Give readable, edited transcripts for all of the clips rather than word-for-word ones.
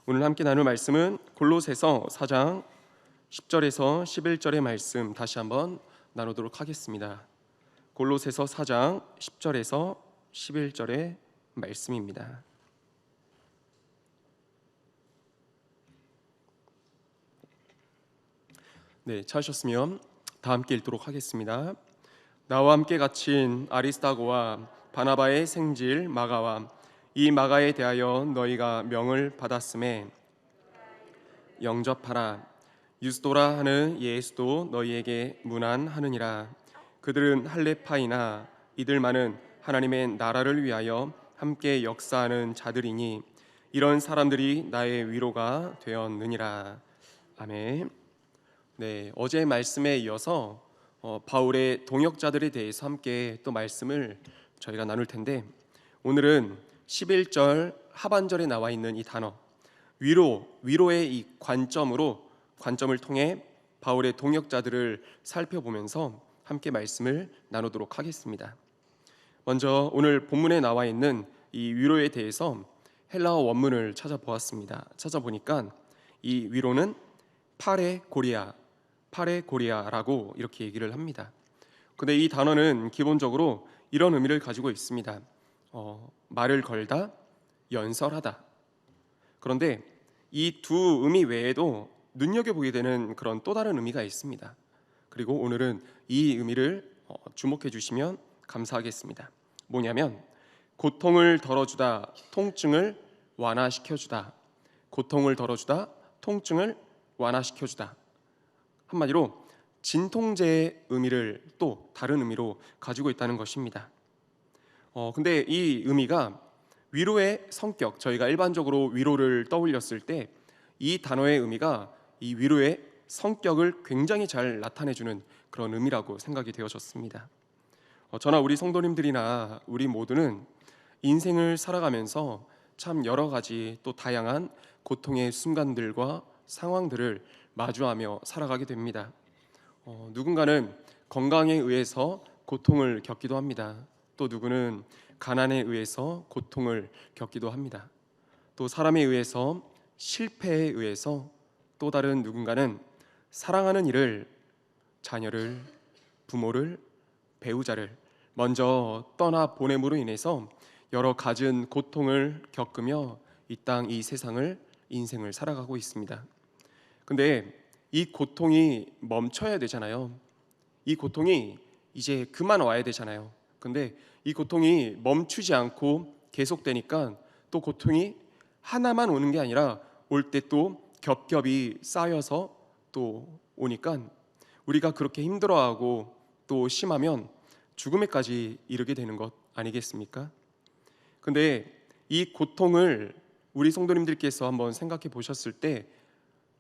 오늘 함께 나눌 말씀은 골로새서 4장 10절에서 11절의 말씀 다시 한번 나누도록 하겠습니다. 골로새서 4장 10절에서 11절의 말씀입니다. 네, 찾으셨으면 다 함께 읽도록 하겠습니다. 나와 함께 갇힌 아리스다고와 바나바의 생질 마가와 이 마가에 대하여 너희가 명을 받았음에 영접하라. 유스도라 하는 예수도 너희에게 문안하느니라. 그들은 할레파이나 이들만은 하나님의 나라를 위하여 함께 역사하는 자들이니 이런 사람들이 나의 위로가 되었느니라. 아멘. 네, 어제 말씀에 이어서 바울의 동역자들에 대해서 함께 또 말씀을 저희가 나눌 텐데, 오늘은 11절 하반절에 나와 있는 이 단어 위로의 이 관점을 통해 바울의 동역자들을 살펴보면서 함께 말씀을 나누도록 하겠습니다. 먼저 오늘 본문에 나와 있는 이 위로에 대해서 헬라어 원문을 찾아보았습니다. 찾아보니까 이 위로는 파레고리아라고 이렇게 얘기를 합니다. 근데 이 단어는 기본적으로 이런 의미를 가지고 있습니다. 말을 걸다, 연설하다. 그런데 이 두 의미 외에도 눈여겨보게 되는 그런 또 다른 의미가 있습니다. 그리고 오늘은 이 의미를 주목해 주시면 감사하겠습니다. 뭐냐면 고통을 덜어주다, 통증을 완화시켜주다. 고통을 덜어주다, 통증을 완화시켜주다. 한마디로 진통제의 의미를 또 다른 의미로 가지고 있다는 것입니다. 근데 이 의미가 위로의 성격, 저희가 일반적으로 위로를 떠올렸을 때 이 단어의 의미가 이 위로의 성격을 굉장히 잘 나타내주는 그런 의미라고 생각이 되어졌습니다. 저나 우리 성도님들이나 우리 모두는 인생을 살아가면서 참 여러 가지 또 다양한 고통의 순간들과 상황들을 마주하며 살아가게 됩니다. 누군가는 건강에 의해서 고통을 겪기도 합니다. 또 누구는 가난에 의해서 고통을 겪기도 합니다. 또 사람에 의해서, 실패에 의해서, 또 다른 누군가는 사랑하는 이를, 자녀를, 부모를, 배우자를 먼저 떠나 보냄으로 인해서 여러 갖은 고통을 겪으며 이 땅, 이 세상을, 인생을 살아가고 있습니다. 근데 이 고통이 멈춰야 되잖아요. 이 고통이 이제 그만 와야 되잖아요. 근데 이 고통이 멈추지 않고 계속되니까 또 고통이 하나만 오는 게 아니라 올 때 또 겹겹이 쌓여서 또 오니까 우리가 그렇게 힘들어하고 또 심하면 죽음에까지 이르게 되는 것 아니겠습니까? 근데 이 고통을 우리 성도님들께서 한번 생각해 보셨을 때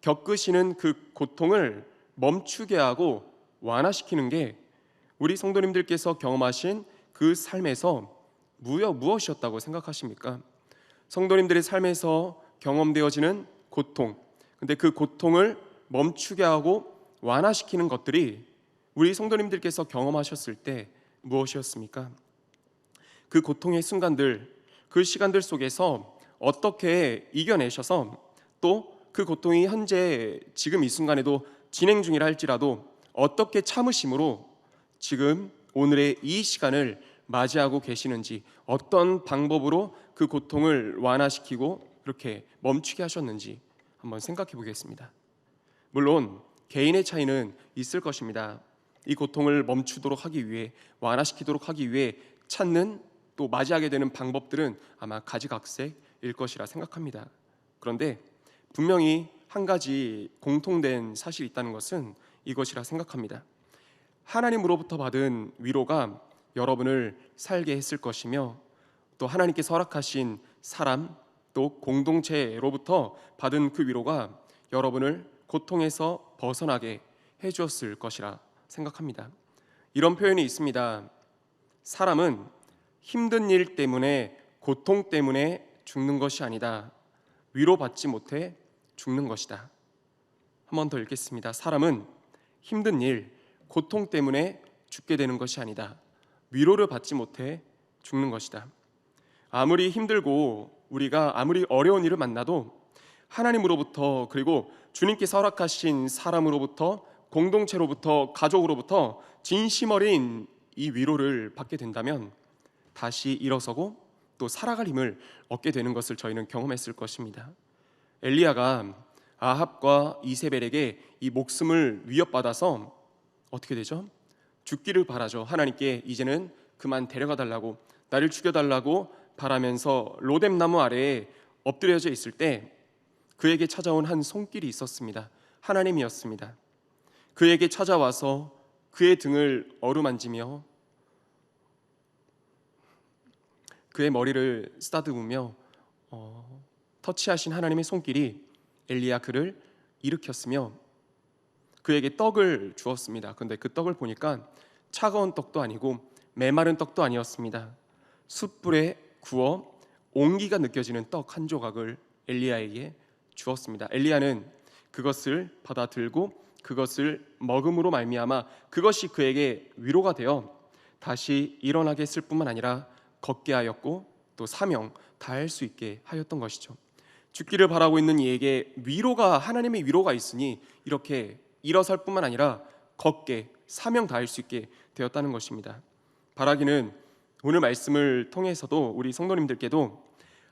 겪으시는 그 고통을 멈추게 하고 완화시키는 게 우리 성도님들께서 경험하신 그 삶에서 무엇이었다고 생각하십니까? 성도님들의 삶에서 경험되어지는 고통, 근데 그 고통을 멈추게 하고 완화시키는 것들이 우리 성도님들께서 경험하셨을 때 무엇이었습니까? 그 고통의 순간들, 그 시간들 속에서 어떻게 이겨내셔서 또 그 고통이 현재 지금 이 순간에도 진행 중이라 할지라도 어떻게 참으심으로 지금 오늘의 이 시간을 맞이하고 계시는지, 어떤 방법으로 그 고통을 완화시키고 그렇게 멈추게 하셨는지 한번 생각해 보겠습니다. 물론 개인의 차이는 있을 것입니다. 이 고통을 멈추도록 하기 위해, 완화시키도록 하기 위해 찾는 또 맞이하게 되는 방법들은 아마 가지각색일 것이라 생각합니다. 그런데 분명히 한 가지 공통된 사실이 있다는 것은 이것이라 생각합니다. 하나님으로부터 받은 위로가 여러분을 살게 했을 것이며, 또 하나님께서 허락하신 사람, 또 공동체로부터 받은 그 위로가 여러분을 고통에서 벗어나게 해주었을 것이라 생각합니다. 이런 표현이 있습니다. 사람은 힘든 일 때문에, 고통 때문에 죽는 것이 아니다. 위로받지 못해 죽는 것이다. 한 번 더 읽겠습니다. 사람은 힘든 일, 고통 때문에 죽게 되는 것이 아니다. 위로를 받지 못해 죽는 것이다. 아무리 힘들고 우리가 아무리 어려운 일을 만나도 하나님으로부터, 그리고 주님께서 허락하신 사람으로부터, 공동체로부터, 가족으로부터 진심 어린 이 위로를 받게 된다면 다시 일어서고 또 살아갈 힘을 얻게 되는 것을 저희는 경험했을 것입니다. 엘리야가 아합과 이세벨에게 이 목숨을 위협받아서 어떻게 되죠? 죽기를 바라죠. 하나님께 이제는 그만 데려가 달라고, 나를 죽여달라고 바라면서 로뎀나무 아래에 엎드려져 있을 때 그에게 찾아온 한 손길이 있었습니다. 하나님이었습니다. 그에게 찾아와서 그의 등을 어루만지며 그의 머리를 쓰다듬으며 터치하신 하나님의 손길이 엘리야 그를 일으켰으며 그에게 떡을 주었습니다. 그런데 그 떡을 보니까 차가운 떡도 아니고 메마른 떡도 아니었습니다. 숯불에 구워 온기가 느껴지는 떡 한 조각을 엘리야에게 주었습니다. 엘리야는 그것을 받아 들고 그것을 먹음으로 말미암아 그것이 그에게 위로가 되어 다시 일어나게 했을 뿐만 아니라 걷게 하였고 또 사명 다할 수 있게 하였던 것이죠. 죽기를 바라고 있는 이에게 하나님의 위로가 있으니 이렇게 일어설 뿐만 아니라 걷게 사명 다할 수 있게 되었다는 것입니다. 바라기는 오늘 말씀을 통해서도 우리 성도님들께도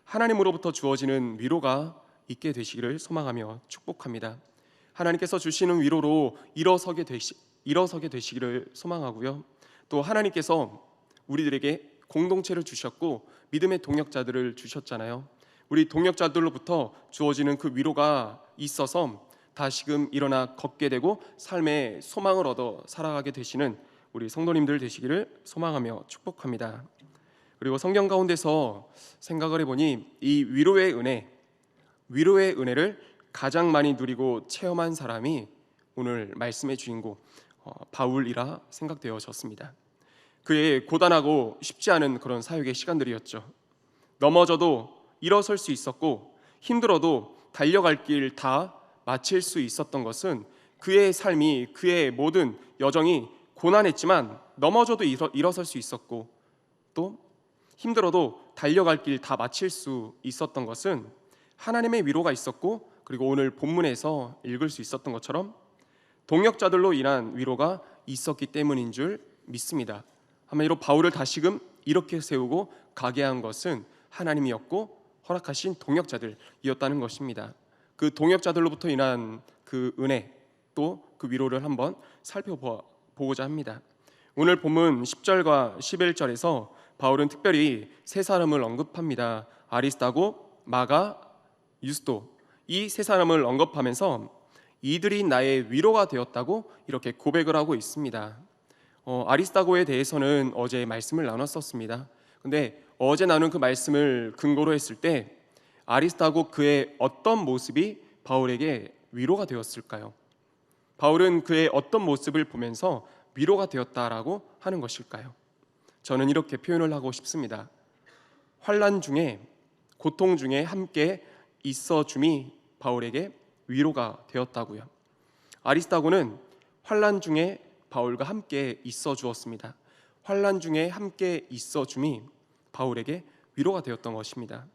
하나님으로부터 주어지는 위로가 있게 되시기를 소망하며 축복합니다. 하나님께서 주시는 위로로 일어서게 되시기를 소망하고요. 또 하나님께서 우리들에게 공동체를 주셨고 믿음의 동역자들을 주셨잖아요. 우리 동역자들로부터 주어지는 그 위로가 있어서 다시금 일어나 걷게 되고 삶의 소망을 얻어 살아가게 되시는 우리 성도님들 되시기를 소망하며 축복합니다. 그리고 성경 가운데서 생각을 해보니 이 위로의 은혜를 가장 많이 누리고 체험한 사람이 오늘 말씀의 주인공 바울이라 생각되어졌습니다. 그의 고단하고 쉽지 않은 그런 사역의 시간들이었죠. 넘어져도 일어설 수 있었고 힘들어도 달려갈 길 다 마칠 수 있었던 것은 그의 삶이, 그의 모든 여정이 고난했지만 넘어져도 일어설 수 있었고 또 힘들어도 달려갈 길 다 마칠 수 있었던 것은 하나님의 위로가 있었고, 그리고 오늘 본문에서 읽을 수 있었던 것처럼 동역자들로 인한 위로가 있었기 때문인 줄 믿습니다. 한마디로 바울을 다시금 이렇게 세우고 가게 한 것은 하나님이었고 허락하신 동역자들이었다는 것입니다. 그 동역자들로부터 인한 그 은혜 또 그 위로를 한번 살펴보고자 합니다. 오늘 본문 10절과 11절에서 바울은 특별히 세 사람을 언급합니다. 아리스다고, 마가, 유스도, 이 세 사람을 언급하면서 이들이 나의 위로가 되었다고 이렇게 고백을 하고 있습니다. 아리스다고에 대해서는 어제 말씀을 나눴었습니다. 근데 어제 나눈 그 말씀을 근거로 했을 때 아리스다고 그의 어떤 모습이 바울에게 위로가 되었을까요? 바울은 그의 어떤 모습을 보면서 위로가 되었다라고 하는 것일까요? 저는 이렇게 표현을 하고 싶습니다. 환난 중에, 고통 중에 함께 있어줌이 바울에게 위로가 되었다고요. 아리스다고는 환난 중에 바울과 함께 있어 주었습니다. 환난 중에 함께 있어 줌이 바울에게 위로가 되었던 것입니다.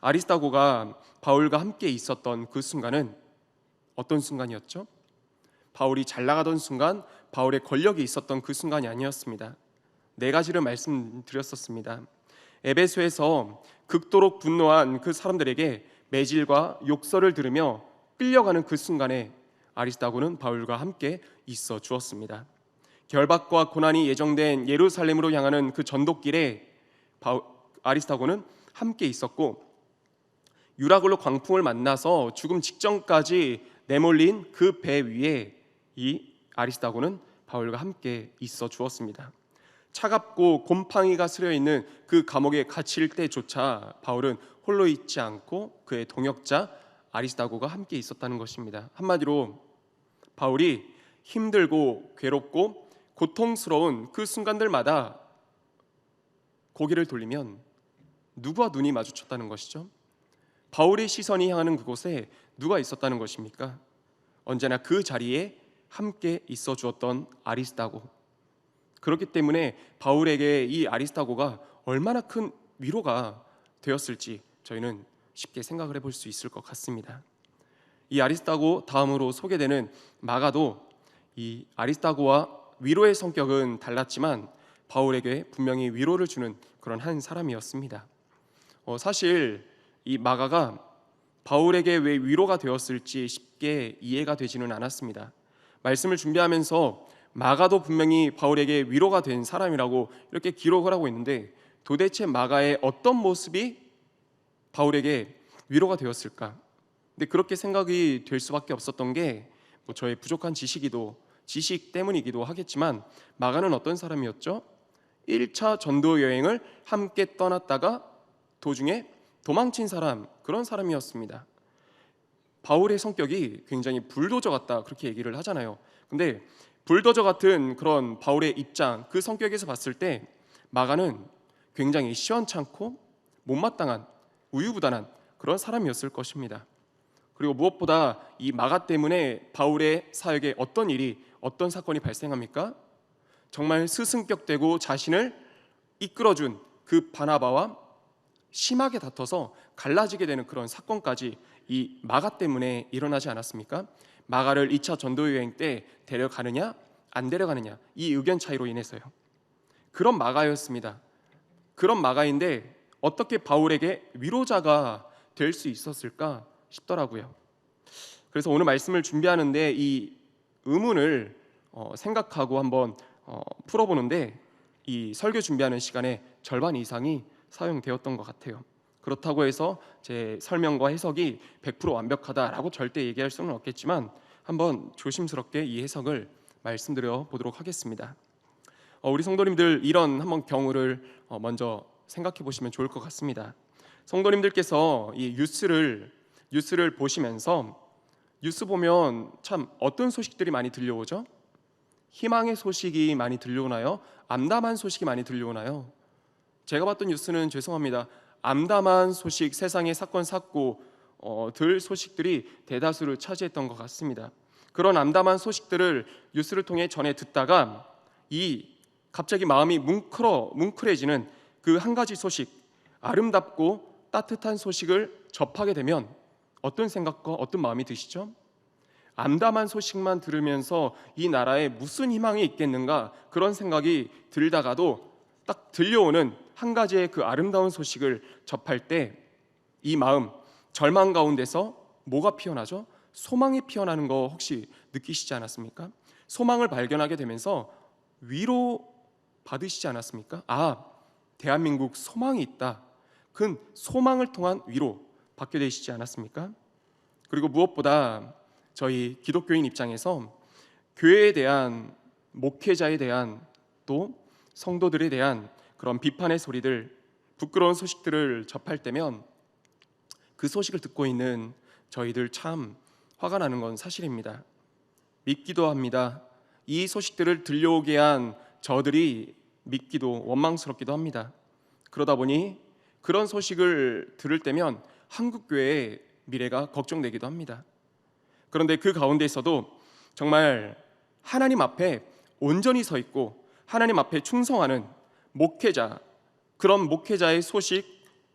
아리스다고가 바울과 함께 있었던 그 순간은 어떤 순간이었죠? 바울이 잘 나가던 순간, 바울의 권력이 있었던 그 순간이 아니었습니다. 네 가지를 말씀드렸었습니다. 에베소에서 극도로 분노한 그 사람들에게 매질과 욕설을 들으며 끌려가는 그 순간에 아리스다고는 바울과 함께 있어 주었습니다. 결박과 고난이 예정된 예루살렘으로 향하는 그 전도길에 아리스다고는 함께 있었고, 유라굴로 광풍을 만나서 죽음 직전까지 내몰린 그 배 위에 이 아리스다고는 바울과 함께 있어 주었습니다. 차갑고 곰팡이가 스려 있는 그 감옥에 갇힐 때조차 바울은 홀로 있지 않고 그의 동역자 아리스다고가 함께 있었다는 것입니다. 한마디로 바울이 힘들고 괴롭고 고통스러운 그 순간들마다 고개를 돌리면 누구와 눈이 마주쳤다는 것이죠? 바울의 시선이 향하는 그곳에 누가 있었다는 것입니까? 언제나 그 자리에 함께 있어 주었던 아리스다고. 그렇기 때문에 바울에게 이 아리스다고가 얼마나 큰 위로가 되었을지 저희는 쉽게 생각을 해볼 수 있을 것 같습니다. 이 아리스타고 다음으로 소개되는 마가도 이 아리스타고와 위로의 성격은 달랐지만 바울에게 분명히 위로를 주는 그런 한 사람이었습니다. 사실 이 마가가 바울에게 왜 위로가 되었을지 쉽게 이해가 되지는 않았습니다. 말씀을 준비하면서 마가도 분명히 바울에게 위로가 된 사람이라고 이렇게 기록을 하고 있는데 도대체 마가의 어떤 모습이 바울에게 위로가 되었을까? 근데 그렇게 생각이 될 수밖에 없었던 게 저의 부족한 지식 때문이기도 하겠지만 마가는 어떤 사람이었죠? 1차 전도 여행을 함께 떠났다가 도중에 도망친 사람, 그런 사람이었습니다. 바울의 성격이 굉장히 불도저 같다 그렇게 얘기를 하잖아요. 근데 불도저 같은 그런 바울의 입장, 그 성격에서 봤을 때 마가는 굉장히 시원찮고 못마땅한 우유부단한 그런 사람이었을 것입니다. 그리고 무엇보다 이 마가 때문에 바울의 사역에 어떤 사건이 발생합니까? 정말 스승격되고 자신을 이끌어준 그 바나바와 심하게 다퉈서 갈라지게 되는 그런 사건까지 이 마가 때문에 일어나지 않았습니까? 마가를 2차 전도 여행 때 데려가느냐 안 데려가느냐 이 의견 차이로 인해서요. 그런 마가였습니다. 그런 마가인데 어떻게 바울에게 위로자가 될 수 있었을까 싶더라고요. 그래서 오늘 말씀을 준비하는데 이 의문을 생각하고 한번 풀어보는데 이 설교 준비하는 시간에 절반 이상이 사용되었던 것 같아요. 그렇다고 해서 제 설명과 해석이 100% 완벽하다라고 절대 얘기할 수는 없겠지만 한번 조심스럽게 이 해석을 말씀드려 보도록 하겠습니다. 우리 성도님들 이런 한번 경우를 먼저 생각해 보시면 좋을 것 같습니다. 성도님들께서 이 뉴스를 보시면서 뉴스 보면 참 어떤 소식들이 많이 들려오죠? 희망의 소식이 많이 들려오나요? 암담한 소식이 많이 들려오나요? 제가 봤던 뉴스는 죄송합니다. 암담한 소식, 세상의 사건 사고들 소식들이 대다수를 차지했던 것 같습니다. 그런 암담한 소식들을 뉴스를 통해 전해 듣다가 갑자기 마음이 뭉클해지는 그 한 가지 소식, 아름답고 따뜻한 소식을 접하게 되면 어떤 생각과 어떤 마음이 드시죠? 암담한 소식만 들으면서 이 나라에 무슨 희망이 있겠는가 그런 생각이 들다가도 딱 들려오는 한 가지의 그 아름다운 소식을 접할 때 이 마음, 절망 가운데서 뭐가 피어나죠? 소망이 피어나는 거 혹시 느끼시지 않았습니까? 소망을 발견하게 되면서 위로 받으시지 않았습니까? 대한민국 소망이 있다. 그 소망을 통한 위로 받게 되시지 않았습니까? 그리고 무엇보다 저희 기독교인 입장에서 교회에 대한, 목회자에 대한, 또 성도들에 대한 그런 비판의 소리들, 부끄러운 소식들을 접할 때면 그 소식을 듣고 있는 저희들 참 화가 나는 건 사실입니다. 믿기도 합니다. 이 소식들을 들려오게 한 저들이 믿기도 원망스럽기도 합니다. 그러다 보니 그런 소식을 들을 때면 한국교회의 미래가 걱정되기도 합니다. 그런데 그 가운데서도 정말 하나님 앞에 온전히 서 있고 하나님 앞에 충성하는 목회자, 그런 목회자의 소식,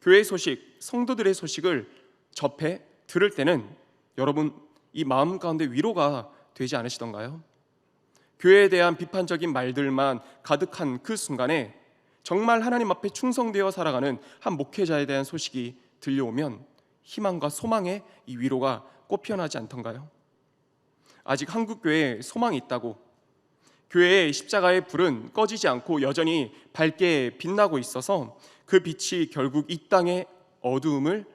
교회 소식, 성도들의 소식을 접해 들을 때는 여러분 이 마음 가운데 위로가 되지 않으시던가요? 교회에 대한 비판적인 말들만 가득한 그 순간에 정말 하나님 앞에 충성되어 살아가는 한 목회자에 대한 소식이 들려오면 희망과 소망의 이 위로가 꽃피어나지 않던가요? 아직 한국교회에 소망이 있다고, 교회의 십자가의 불은 꺼지지 않고 여전히 밝게 빛나고 있어서 그 빛이 결국 이 땅의 어두움을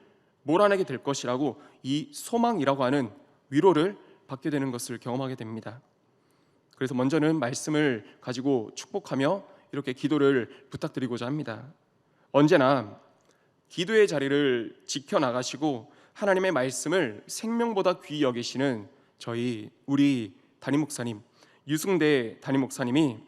몰아내게 될 것이라고 이 소망이라고 하는 위로를 받게 되는 것을 경험하게 됩니다. 그래서 먼저는 말씀을 가지고 축복하며 이렇게 기도를 부탁드리고자 합니다. 언제나 기도의 자리를 지켜나가시고 하나님의 말씀을 생명보다 귀히 여기시는 우리 담임 목사님, 유승대 담임 목사님이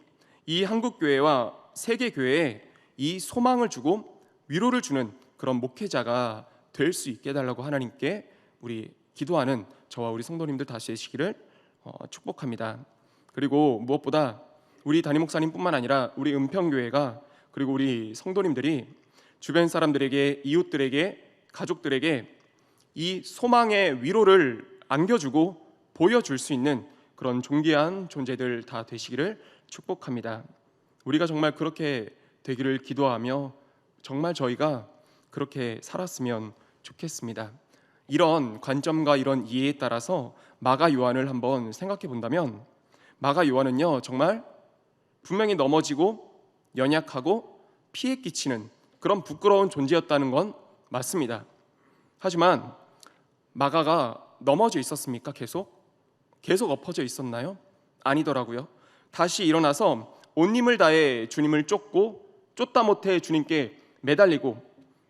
이 한국교회와 세계교회에 이 소망을 주고 위로를 주는 그런 목회자가 될 수 있게 해달라고 하나님께 우리 기도하는 저와 우리 성도님들 다시 되시기를 축복합니다. 그리고 무엇보다 우리 담임 목사님뿐만 아니라 우리 은평교회가, 그리고 우리 성도님들이 주변 사람들에게, 이웃들에게 가족들에게 이 소망의 위로를 안겨주고 보여줄 수 있는 그런 존귀한 존재들 다 되시기를 축복합니다. 우리가 정말 그렇게 되기를 기도하며 정말 저희가 그렇게 살았으면 좋겠습니다. 이런 관점과 이런 이해에 따라서 마가 요한을 한번 생각해 본다면, 마가 요한은요 정말 분명히 넘어지고 연약하고 피해 끼치는 그런 부끄러운 존재였다는 건 맞습니다. 하지만 마가가 넘어져 있었습니까? 계속 엎어져 있었나요? 아니더라고요. 다시 일어나서 온 힘을 다해 주님을 쫓고 쫓다 못해 주님께 매달리고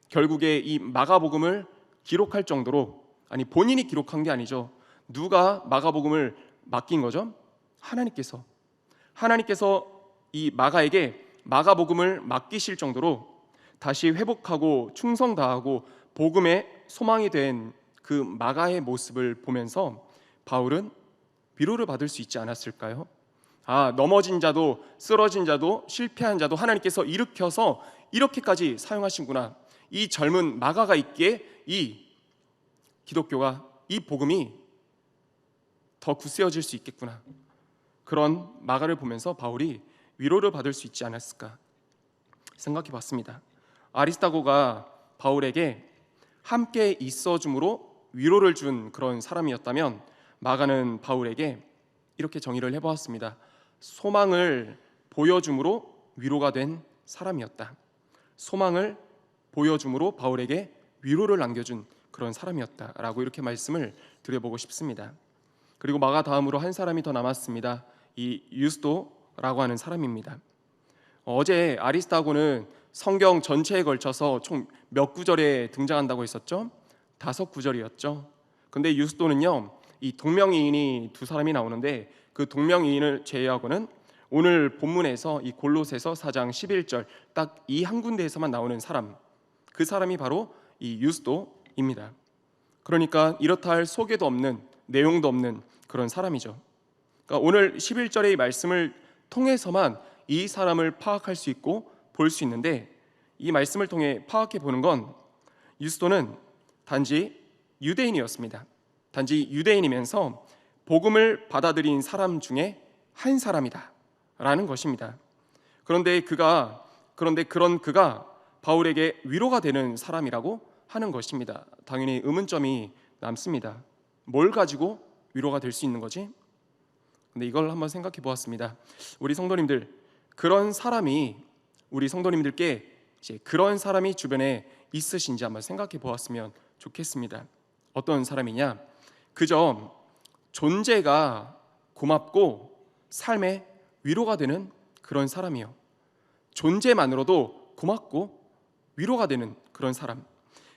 결국에 이 마가복음을 기록할 정도로, 아니 본인이 기록한 게 아니죠. 누가 마가복음을 맡긴 거죠? 하나님께서 이 마가에게 마가복음을 맡기실 정도로 다시 회복하고 충성 다하고 복음의 소망이 된 그 마가의 모습을 보면서 바울은 위로를 받을 수 있지 않았을까요? 넘어진 자도 쓰러진 자도 실패한 자도 하나님께서 일으켜서 이렇게까지 사용하신구나. 이 젊은 마가가 있기에 이 기독교가, 이 복음이 더 굳세어질 수 있겠구나. 그런 마가를 보면서 바울이 위로를 받을 수 있지 않았을까 생각해 봤습니다. 아리스타고가 바울에게 함께 있어줌으로 위로를 준 그런 사람이었다면, 마가는 바울에게 이렇게 정의를 해보았습니다. 소망을 보여줌으로 위로가 된 사람이었다. 소망을 보여줌으로 바울에게 위로를 안겨준 그런 사람이었다라고 이렇게 말씀을 드려보고 싶습니다. 그리고 마가 다음으로 한 사람이 더 남았습니다. 이 유스도라고 하는 사람입니다. 어제 아리스타고는 성경 전체에 걸쳐서 총 몇 구절에 등장한다고 했었죠? 5구절이었죠. 근데 유스도는요, 이 동명이인이 두 사람이 나오는데 그 동명이인을 제외하고는 오늘 본문에서 이 골로새서 4장 11절 딱 이 한 군데에서만 나오는 사람, 그 사람이 바로 이 유스도입니다. 그러니까 이렇다 할 소개도 없는, 내용도 없는 그런 사람이죠. 그러니까 오늘 11절의 말씀을 통해서만 이 사람을 파악할 수 있고 볼 수 있는데, 이 말씀을 통해 파악해 보는 건 유스도는 단지 유대인이었습니다. 단지 유대인이면서 복음을 받아들인 사람 중에 한 사람이다 라는 것입니다. 그런데 그런 그가 바울에게 위로가 되는 사람이라고 하는 것입니다. 당연히 의문점이 남습니다. 뭘 가지고 위로가 될 수 있는 거지? 근데 이걸 한번 생각해 보았습니다. 우리 성도님들, 그런 사람이, 우리 성도님들께 이제 그런 사람이 주변에 있으신지 한번 생각해 보았으면 좋겠습니다. 어떤 사람이냐? 그저 존재가 고맙고 삶에 위로가 되는 그런 사람이요. 존재만으로도 고맙고 위로가 되는 그런 사람.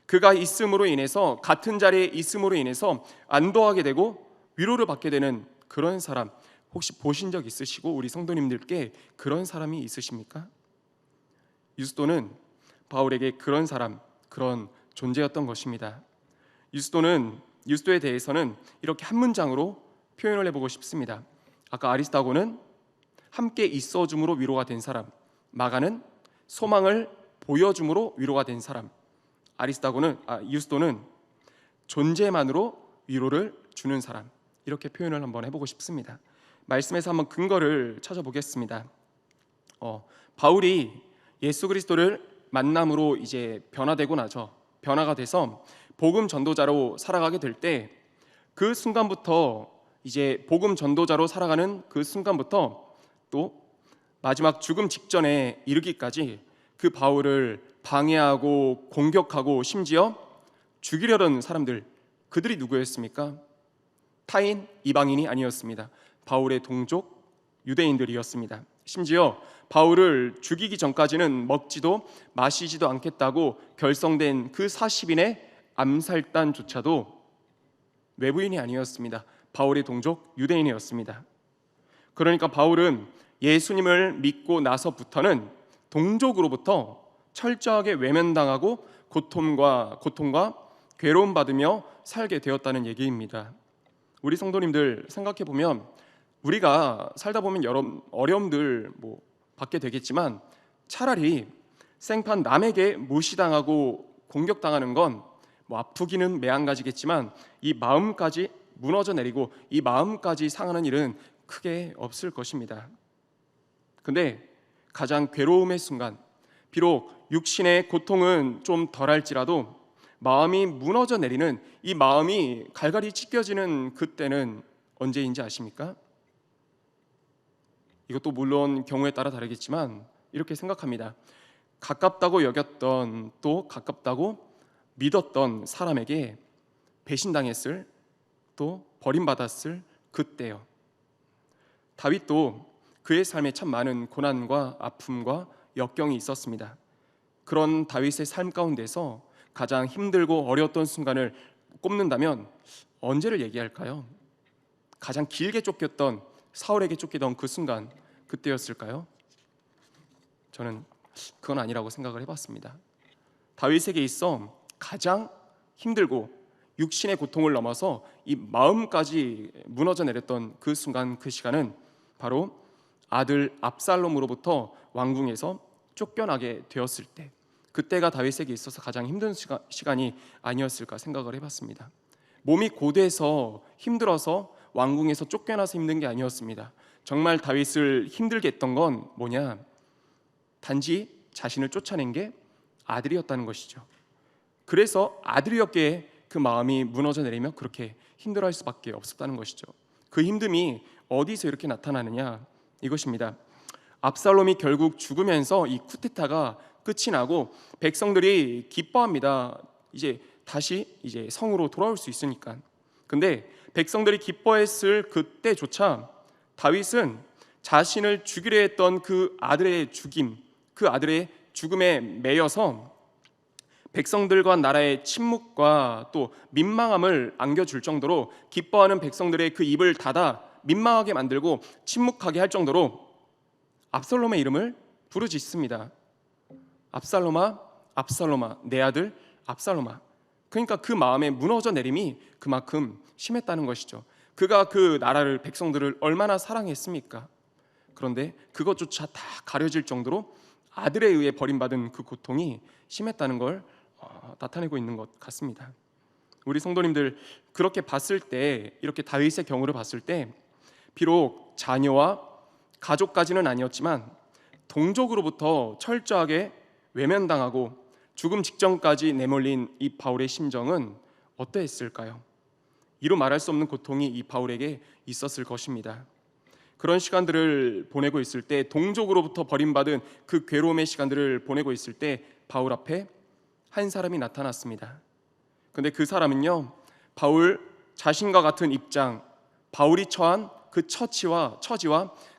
그가 있음으로 인해서, 같은 자리에 있음으로 인해서 안도하게 되고 위로를 받게 되는 그런 사람, 혹시 보신 적 있으시고 우리 성도님들께 그런 사람이 있으십니까? 유스도는 바울에게 그런 사람, 그런 존재였던 것입니다. 유스도에 대해서는 이렇게 한 문장으로 표현을 해보고 싶습니다. 아까 아리스타고는 함께 있어줌으로 위로가 된 사람, 마가는 소망을 보여줌으로 위로가 된 사람, 유스도는 존재만으로 위로를 주는 사람, 이렇게 표현을 한번 해보고 싶습니다. 말씀에서 한번 근거를 찾아보겠습니다. 바울이 예수 그리스도를 만남으로 이제 변화가 돼서 복음 전도자로 살아가게 될 때, 그 순간부터, 이제 복음 전도자로 살아가는 그 순간부터 또 마지막 죽음 직전에 이르기까지 그 바울을 방해하고 공격하고 심지어 죽이려던 사람들, 그들이 누구였습니까? 타인, 이방인이 아니었습니다. 바울의 동족 유대인들이었습니다. 심지어 바울을 죽이기 전까지는 먹지도 마시지도 않겠다고 결성된 그 40인의 암살단조차도 외부인이 아니었습니다. 바울의 동족 유대인이었습니다. 그러니까 바울은 예수님을 믿고 나서부터는 동족으로부터 철저하게 외면당하고 고통과 괴로움 받으며 살게 되었다는 얘기입니다. 우리 성도님들 생각해 보면, 우리가 살다 보면 여러 어려움들 받게 되겠지만, 차라리 생판 남에게 무시당하고 공격당하는 건 뭐 아프기는 매한가지겠지만 이 마음까지 무너져 내리고 이 마음까지 상하는 일은 크게 없을 것입니다. 근데 가장 괴로움의 순간, 비록 육신의 고통은 좀 덜할지라도 마음이 무너져 내리는, 이 마음이 갈갈이 찢겨지는 그때는 언제인지 아십니까? 이것도 물론 경우에 따라 다르겠지만 이렇게 생각합니다. 가깝다고 여겼던, 또 가깝다고 믿었던 사람에게 배신당했을, 또 버림받았을 그때요. 다윗도 그의 삶에 참 많은 고난과 아픔과 역경이 있었습니다. 그런 다윗의 삶 가운데서 가장 힘들고 어려웠던 순간을 꼽는다면 언제를 얘기할까요? 가장 길게 쫓겼던, 사울에게 쫓기던 그 순간, 그때였을까요? 저는 그건 아니라고 생각을 해봤습니다. 다윗에게 있어 가장 힘들고 육신의 고통을 넘어서 이 마음까지 무너져 내렸던 그 순간, 그 시간은 바로 아들 압살롬으로부터 왕궁에서 쫓겨나게 되었을 때, 그때가 다윗에게 있어서 가장 힘든 시간이 아니었을까 생각을 해봤습니다. 몸이 고돼서 힘들어서 왕궁에서 쫓겨나서 힘든 게 아니었습니다. 정말 다윗을 힘들게 했던 건 뭐냐? 단지 자신을 쫓아낸 게 아들이었다는 것이죠. 그래서 아들이었기에 그 마음이 무너져 내리며 그렇게 힘들어할 수밖에 없었다는 것이죠. 그 힘듦이 어디서 이렇게 나타나느냐? 이것입니다. 압살롬이 결국 죽으면서 이 쿠데타가 끝이 나고 백성들이 기뻐합니다. 이제 다시 성으로 돌아올 수 있으니까. 근데 백성들이 기뻐했을 그때조차 다윗은 자신을 죽이려 했던 그 아들의 죽임, 그 아들의 죽음에 매여서 백성들과 나라의 침묵과 또 민망함을 안겨줄 정도로, 기뻐하는 백성들의 그 입을 닫아 민망하게 만들고 침묵하게 할 정도로 압살롬의 이름을 부르짖습니다. 압살롬아, 압살롬아, 내 아들 압살롬아. 그러니까 그 마음의 무너져 내림이 그만큼 심했다는 것이죠. 그가 그 나라를, 백성들을 얼마나 사랑했습니까? 그런데 그것조차 다 가려질 정도로 아들에 의해 버림받은 그 고통이 심했다는 걸 나타내고 있는 것 같습니다. 우리 성도님들, 그렇게 봤을 때, 이렇게 다윗의 경우를 봤을 때 비록 자녀와 가족까지는 아니었지만 동족으로부터 철저하게 외면당하고 죽음 직전까지 내몰린 이 바울의 심정은 어떠했을까요? 이루 말할 수 없는 고통이 이 바울에게 있었을 것입니다. 그런 시간들을 보내고 있을 때, 동족으로부터 버림받은 그 괴로움의 시간들을 보내고 있을 때 바울 앞에 한 사람이 나타났습니다. 근데 그 사람은요, 바울 자신과 같은 입장, 바울이 처한 그 처지와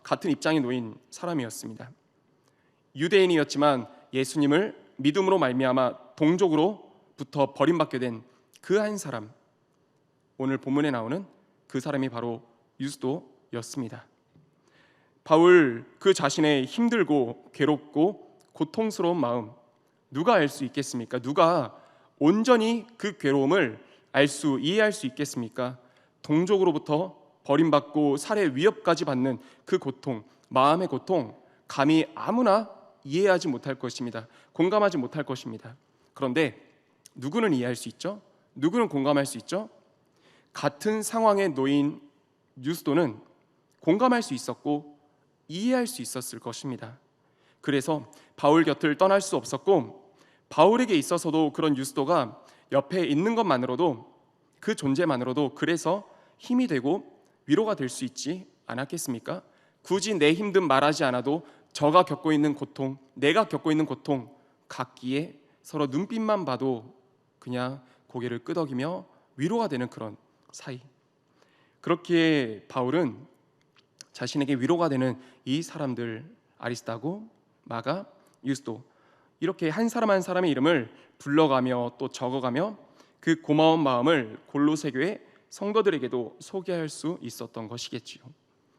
같은 입장에 놓인 사람이었습니다. 유대인이었지만 예수님을 믿음으로 말미암아 동족으로부터 버림받게 된 그 한 사람, 오늘 본문에 나오는 그 사람이 바로 유스도였습니다. 바울 그 자신의 힘들고 괴롭고 고통스러운 마음 누가 알 수 있겠습니까? 누가 온전히 그 괴로움을 이해할 수 있겠습니까? 동족으로부터 버림받고 살해 위협까지 받는 그 고통, 마음의 고통, 감히 아무나 이해하지 못할 것입니다. 공감하지 못할 것입니다. 그런데 누구는 이해할 수 있죠? 누구는 공감할 수 있죠? 같은 상황에 놓인 유스도는 공감할 수 있었고 이해할 수 있었을 것입니다. 그래서 바울 곁을 떠날 수 없었고, 바울에게 있어서도 그런 유스도가 옆에 있는 것만으로도, 그 존재만으로도 그래서 힘이 되고 위로가 될 수 있지 않았겠습니까? 굳이 내 힘든 말하지 않아도 저가 겪고 있는 고통, 내가 겪고 있는 고통 같기에 서로 눈빛만 봐도 그냥 고개를 끄덕이며 위로가 되는 그런 사이. 그렇기에 바울은 자신에게 위로가 되는 이 사람들, 아리스다고, 마가, 유스도, 이렇게 한 사람 한 사람의 이름을 불러가며 또 적어가며 그 고마운 마음을 골로새 교회 성도들에게도 소개할 수 있었던 것이겠지요.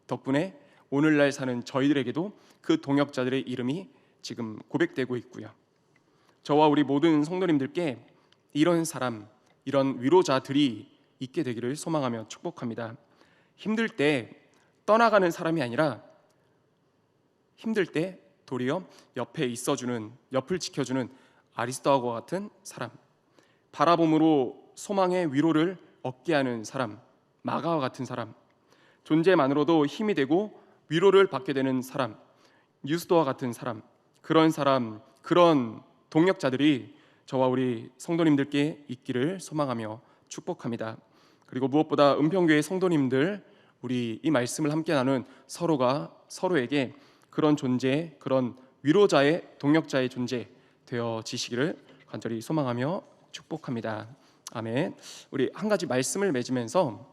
덕분에 오늘날 사는 저희들에게도 그 동역자들의 이름이 지금 고백되고 있고요. 저와 우리 모든 성도님들께 이런 사람, 이런 위로자들이 있게 되기를 소망하며 축복합니다. 힘들 때 떠나가는 사람이 아니라 힘들 때 도리어 옆에 있어주는, 옆을 지켜주는 아리스도하고 같은 사람, 바라봄으로 소망의 위로를 얻게 하는 사람, 마가와 같은 사람, 존재만으로도 힘이 되고 위로를 받게 되는 사람, 유스도와 같은 사람, 그런 동력자들이 저와 우리 성도님들께 있기를 소망하며 축복합니다. 그리고 무엇보다 은평교회 성도님들, 우리 이 말씀을 함께 나눈 서로가 서로에게 그런 존재, 그런 위로자의 동력자의 존재 되어지시기를 간절히 소망하며 축복합니다. 아멘. 우리 한 가지 말씀을 맺으면서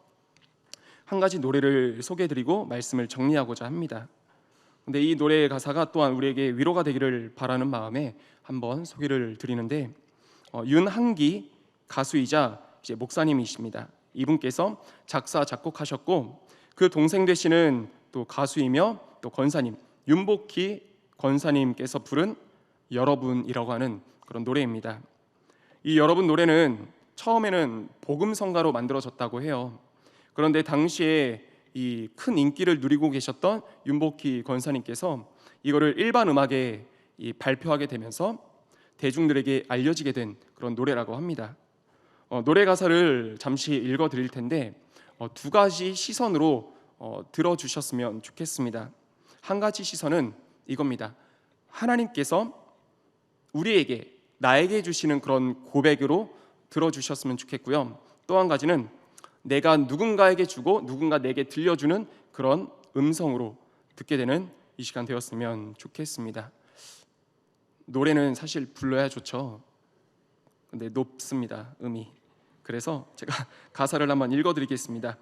한 가지 노래를 소개해드리고 말씀을 정리하고자 합니다. 근데 이 노래의 가사가 또한 우리에게 위로가 되기를 바라는 마음에 한번 소개를 드리는데, 윤한기 가수이자 이제 목사님이십니다. 이분께서 작사 작곡하셨고, 그 동생 되시는 또 가수이며 또 권사님 윤복희 권사님께서 부른 여러분이라고 하는 그런 노래입니다. 이 여러분 노래는 처음에는 복음성가로 만들어졌다고 해요. 그런데 당시에 이 큰 인기를 누리고 계셨던 윤복희 권사님께서 이거를 일반 음악에 발표하게 되면서 대중들에게 알려지게 된 그런 노래라고 합니다. 노래 가사를 잠시 읽어 드릴 텐데 두 가지 시선으로 들어주셨으면 좋겠습니다. 한 가지 시선은 이겁니다. 하나님께서 우리에게, 나에게 주시는 그런 고백으로 들어주셨으면 좋겠고요. 또 한 가지는 내가 누군가에게 주고 누군가 내게 들려주는 그런 음성으로 듣게 되는 이 시간 되었으면 좋겠습니다. 노래는 사실 불러야 좋죠. 근데 높습니다, 음이. 그래서 제가 가사를 한번 읽어드리겠습니다.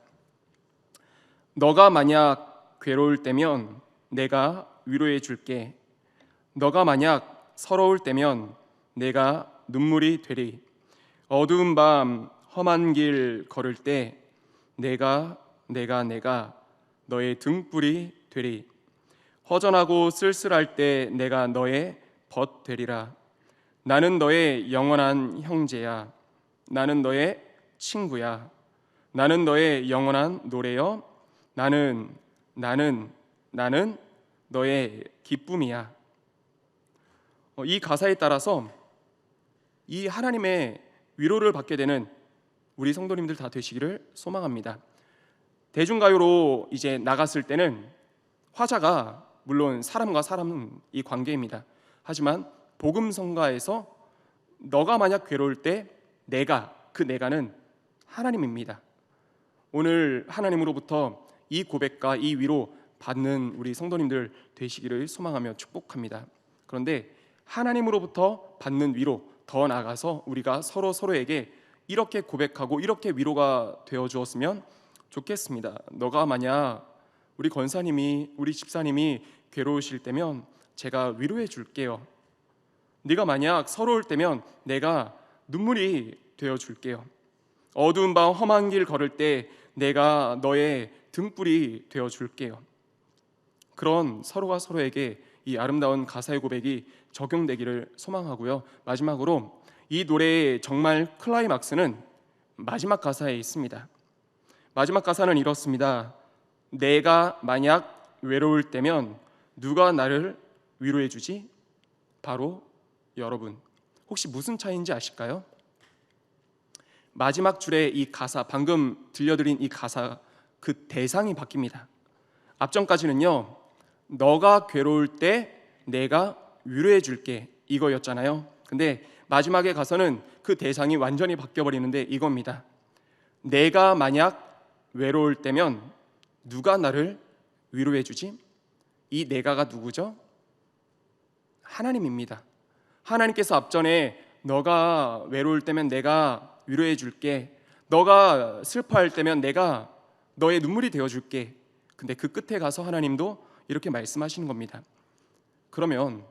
너가 만약 괴로울 때면 내가 위로해 줄게. 너가 만약 서러울 때면 내가 눈물이 되리. 어두운 밤 험한 길 걸을 때 내가 너의 등불이 되리. 허전하고 쓸쓸할 때 내가 너의 벗 되리라. 나는 너의 영원한 형제야. 나는 너의 친구야. 나는 너의 영원한 노래여. 나는 너의 기쁨이야. 이 가사에 따라서 이 하나님의 위로를 받게 되는 우리 성도님들 다 되시기를 소망합니다. 대중가요로 이제 나갔을 때는 화자가 물론 사람과 사람은 이 관계입니다. 하지만 복음성가에서 너가 만약 괴로울 때 내가는 하나님입니다. 오늘 하나님으로부터 이 고백과 이 위로 받는 우리 성도님들 되시기를 소망하며 축복합니다. 그런데 하나님으로부터 받는 위로, 더 나아가서 우리가 서로에게 이렇게 고백하고 이렇게 위로가 되어 주었으면 좋겠습니다. 너가 만약 우리 권사님이, 우리 집사님이 괴로우실 때면 제가 위로해 줄게요. 네가 만약 서러울 때면 내가 눈물이 되어 줄게요. 어두운 밤 험한 길 걸을 때 내가 너의 등불이 되어 줄게요. 그런 서로가 서로에게 이 아름다운 가사의 고백이 적용되기를 소망하고요. 마지막으로 이 노래의 정말 클라이막스는 마지막 가사에 있습니다. 마지막 가사는 이렇습니다. 내가 만약 외로울 때면 누가 나를 위로해 주지? 바로 여러분. 혹시 무슨 차이인지 아실까요? 마지막 줄의 이 가사, 방금 들려드린 이 가사, 그 대상이 바뀝니다. 앞전까지는요, 너가 괴로울 때 내가 위로해 줄게, 이거였잖아요. 근데 마지막에 가서는 그 대상이 완전히 바뀌어버리는데 이겁니다. 내가 만약 외로울 때면 누가 나를 위로해 주지? 이 내가가 누구죠? 하나님입니다. 하나님께서 앞전에 너가 외로울 때면 내가 위로해 줄게, 너가 슬퍼할 때면 내가 너의 눈물이 되어 줄게. 근데 그 끝에 가서 하나님도 이렇게 말씀하시는 겁니다. 그러면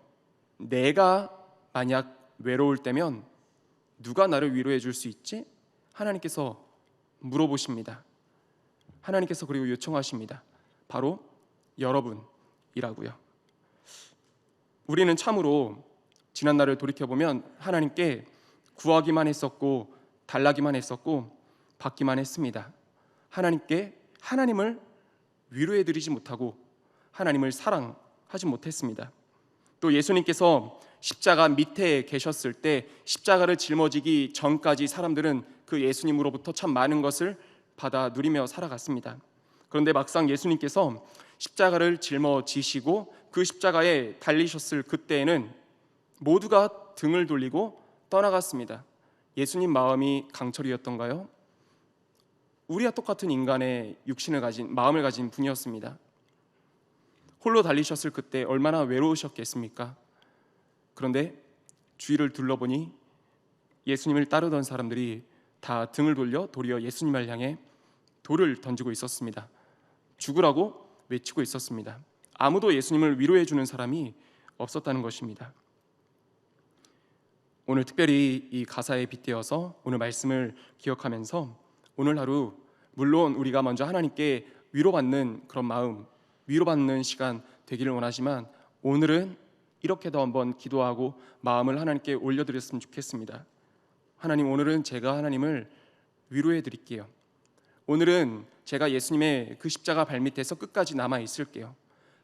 내가 만약 외로울 때면 누가 나를 위로해 줄 수 있지? 하나님께서 물어보십니다. 하나님께서 그리고 요청하십니다. 바로 여러분이라고요. 우리는 참으로 지난날을 돌이켜보면 하나님께 구하기만 했었고 달라기만 했었고 받기만 했습니다. 하나님을 위로해드리지 못하고 하나님을 사랑하지 못했습니다. 또 예수님께서 십자가 밑에 계셨을 때 십자가를 짊어지기 전까지 사람들은 그 예수님으로부터 참 많은 것을 받아 누리며 살아갔습니다. 그런데 막상 예수님께서 십자가를 짊어지시고 그 십자가에 달리셨을 그때에는 모두가 등을 돌리고 떠나갔습니다. 예수님 마음이 강철이었던가요? 우리와 똑같은 인간의 육신을 가진 마음을 가진 분이었습니다. 홀로 달리셨을 그때 얼마나 외로우셨겠습니까? 그런데 주위를 둘러보니 예수님을 따르던 사람들이 다 등을 돌려 도리어 예수님을 향해 돌을 던지고 있었습니다. 죽으라고 외치고 있었습니다. 아무도 예수님을 위로해 주는 사람이 없었다는 것입니다. 오늘 특별히 이 가사에 빗대어서 오늘 말씀을 기억하면서 오늘 하루 물론 우리가 먼저 하나님께 위로받는 그런 마음, 위로받는 시간 되기를 원하지만 오늘은 이렇게도 한번 기도하고 마음을 하나님께 올려드렸으면 좋겠습니다. 하나님, 오늘은 제가 하나님을 위로해 드릴게요. 오늘은 제가 예수님의 그 십자가 발밑에서 끝까지 남아 있을게요.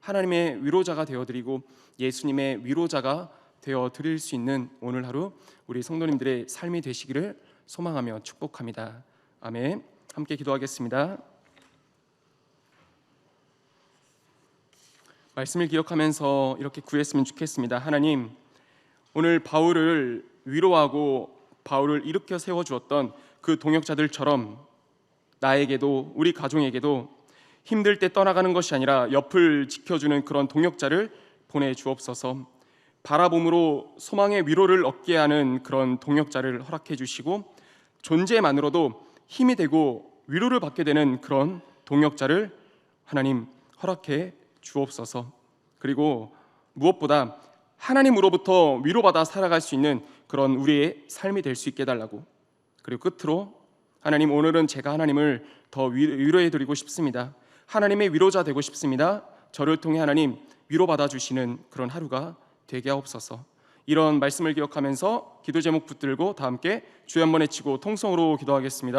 하나님의 위로자가 되어드리고 예수님의 위로자가 되어드릴 수 있는 오늘 하루 우리 성도님들의 삶이 되시기를 소망하며 축복합니다. 아멘. 함께 기도하겠습니다. 말씀을 기억하면서 이렇게 구했으면 좋겠습니다. 하나님, 오늘 바울을 위로하고 바울을 일으켜 세워주었던 그 동역자들처럼 나에게도 우리 가족에게도 힘들 때 떠나가는 것이 아니라 옆을 지켜주는 그런 동역자를 보내주옵소서. 바라봄으로 소망의 위로를 얻게 하는 그런 동역자를 허락해 주시고 존재만으로도 힘이 되고 위로를 받게 되는 그런 동역자를 하나님 허락해 주옵소서. 그리고 무엇보다 하나님으로부터 위로받아 살아갈 수 있는 그런 우리의 삶이 될 수 있게 해달라고. 그리고 끝으로 하나님, 오늘은 제가 하나님을 더 위로해 드리고 싶습니다. 하나님의 위로자 되고 싶습니다. 저를 통해 하나님 위로받아 주시는 그런 하루가 되게 하옵소서. 이런 말씀을 기억하면서 기도 제목 붙들고 다 함께 주여 한번 외치고 통성으로 기도하겠습니다.